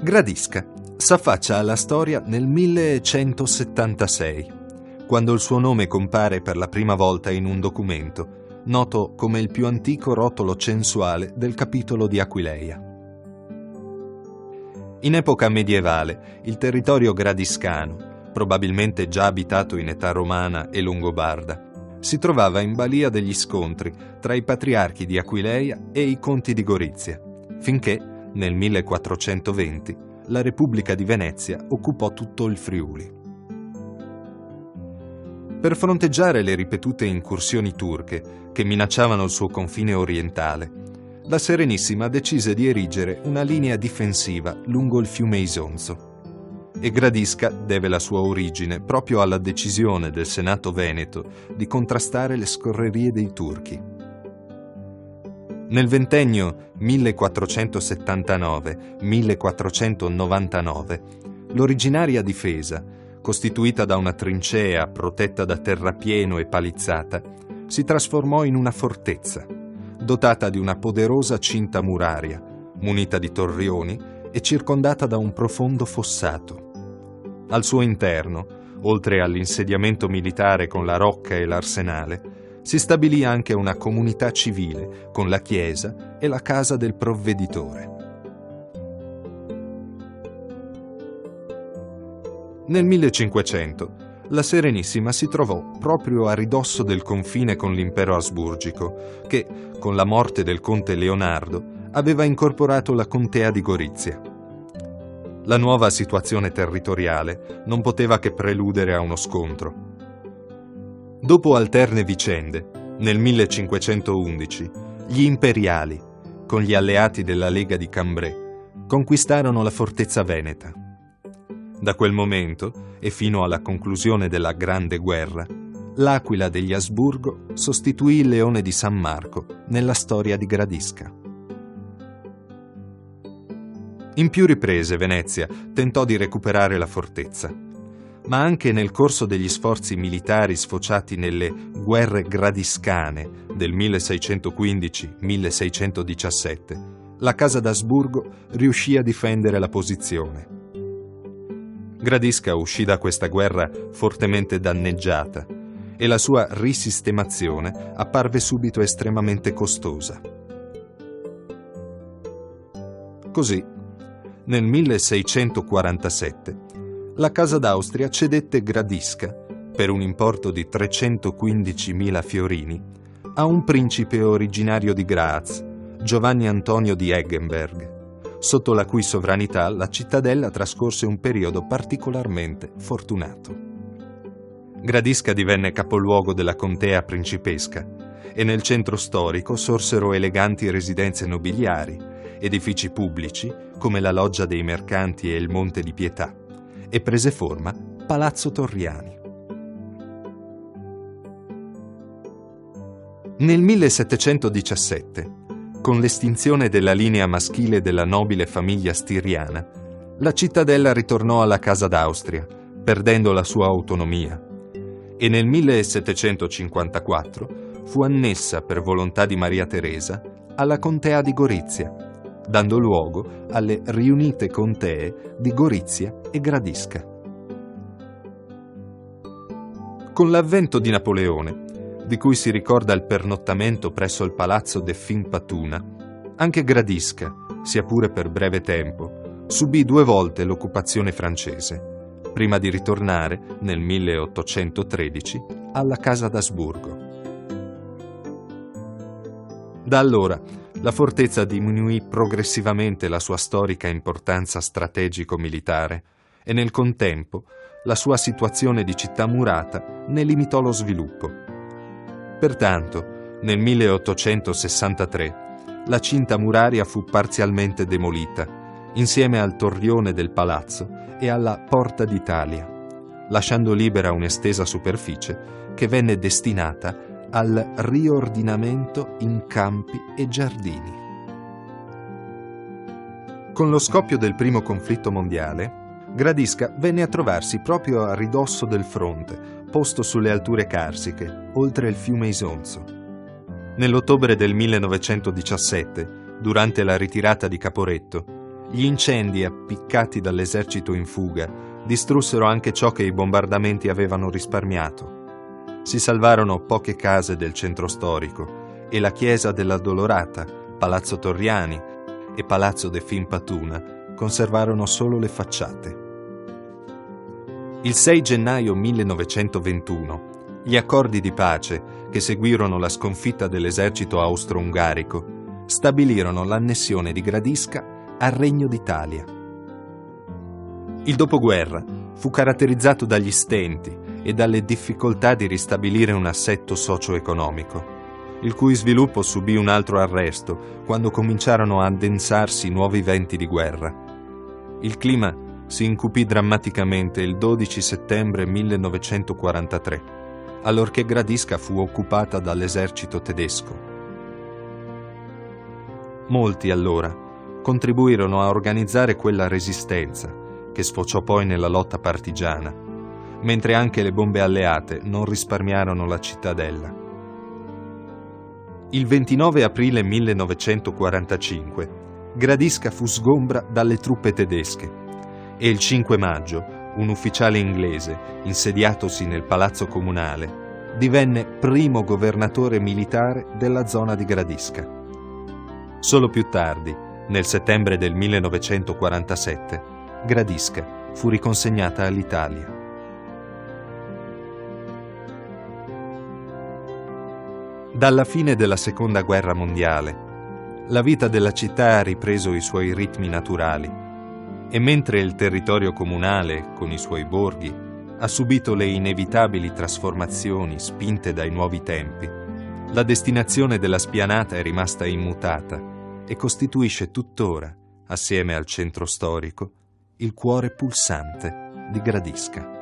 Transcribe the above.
Gradisca s'affaccia alla storia nel 1176, quando il suo nome compare per la prima volta in un documento, noto come il più antico rotolo censuale del capitolo di Aquileia. In epoca medievale, il territorio gradiscano, probabilmente già abitato in età romana e longobarda, si trovava in balia degli scontri tra i patriarchi di Aquileia e i conti di Gorizia, finché, nel 1420, la Repubblica di Venezia occupò tutto il Friuli. Per fronteggiare le ripetute incursioni turche che minacciavano il suo confine orientale, la Serenissima decise di erigere una linea difensiva lungo il fiume Isonzo, e Gradisca deve la sua origine proprio alla decisione del Senato veneto di contrastare le scorrerie dei turchi. Nel ventennio 1479-1499, l'originaria difesa, costituita da una trincea protetta da terrapieno e palizzata, si trasformò in una fortezza, dotata di una poderosa cinta muraria, munita di torrioni e circondata da un profondo fossato. Al suo interno, oltre all'insediamento militare con la rocca e l'arsenale, si stabilì anche una comunità civile con la chiesa e la casa del provveditore. Nel 1500 la Serenissima si trovò proprio a ridosso del confine con l'impero asburgico, che, con la morte del conte Leonardo, aveva incorporato la contea di Gorizia. La nuova situazione territoriale non poteva che preludere a uno scontro. Dopo alterne vicende, nel 1511, gli imperiali, con gli alleati della Lega di Cambrai, conquistarono la fortezza veneta. Da quel momento, e fino alla conclusione della Grande Guerra, l'Aquila degli Asburgo sostituì il Leone di San Marco nella storia di Gradisca. In più riprese Venezia tentò di recuperare la fortezza, ma anche nel corso degli sforzi militari sfociati nelle guerre gradiscane del 1615-1617, la Casa d'Asburgo riuscì a difendere la posizione. Gradisca uscì da questa guerra fortemente danneggiata e la sua risistemazione apparve subito estremamente costosa. Così, nel 1647, la Casa d'Austria cedette Gradisca, per un importo di 315.000 fiorini, a un principe originario di Graz, Giovanni Antonio di Eggenberg, sotto la cui sovranità la cittadella trascorse un periodo particolarmente fortunato. Gradisca divenne capoluogo della contea principesca e nel centro storico sorsero eleganti residenze nobiliari, edifici pubblici come la Loggia dei Mercanti e il Monte di Pietà, e prese forma Palazzo Torriani. Nel 1717, con l'estinzione della linea maschile della nobile famiglia stiriana, la cittadella ritornò alla Casa d'Austria, perdendo la sua autonomia, e nel 1754 fu annessa per volontà di Maria Teresa alla contea di Gorizia, dando luogo alle riunite contee di Gorizia e Gradisca. Con l'avvento di Napoleone, di cui si ricorda il pernottamento presso il palazzo de Finpatuna, anche Gradisca, sia pure per breve tempo, subì 2 volte l'occupazione francese, prima di ritornare, nel 1813, alla Casa d'Asburgo. Da allora, la fortezza diminuì progressivamente la sua storica importanza strategico-militare e nel contempo la sua situazione di città murata ne limitò lo sviluppo. Pertanto, nel 1863, la cinta muraria fu parzialmente demolita, insieme al torrione del palazzo e alla Porta d'Italia, lasciando libera un'estesa superficie che venne destinata al riordinamento in campi e giardini. Con lo scoppio del primo conflitto mondiale, Gradisca venne a trovarsi proprio a ridosso del fronte, posto sulle alture carsiche, oltre il fiume Isonzo. Nell'ottobre del 1917, durante la ritirata di Caporetto, Gli incendi appiccati dall'esercito in fuga distrussero anche ciò che i bombardamenti avevano risparmiato. Si salvarono poche case del centro storico e la chiesa della Dolorata, Palazzo Torriani e Palazzo de Fimpatuna conservarono solo le facciate. Il 6 gennaio 1921, gli accordi di pace, che seguirono la sconfitta dell'esercito austro-ungarico, stabilirono l'annessione di Gradisca al Regno d'Italia. Il dopoguerra fu caratterizzato dagli stenti e dalle difficoltà di ristabilire un assetto socio-economico, il cui sviluppo subì un altro arresto quando cominciarono a addensarsi nuovi venti di guerra. Il clima si incupì drammaticamente il 12 settembre 1943, allorché Gradisca fu occupata dall'esercito tedesco. Molti allora contribuirono a organizzare quella resistenza, che sfociò poi nella lotta partigiana, mentre anche le bombe alleate non risparmiarono la cittadella. Il 29 aprile 1945 Gradisca fu sgombra dalle truppe tedesche e il 5 maggio un ufficiale inglese, insediatosi nel palazzo comunale, divenne primo governatore militare della zona di Gradisca. Solo più tardi, nel settembre del 1947, Gradisca fu riconsegnata all'Italia. Dalla fine della Seconda Guerra Mondiale, la vita della città ha ripreso i suoi ritmi naturali e mentre il territorio comunale, con i suoi borghi, ha subito le inevitabili trasformazioni spinte dai nuovi tempi, la destinazione della spianata è rimasta immutata e costituisce tuttora, assieme al centro storico, il cuore pulsante di Gradisca.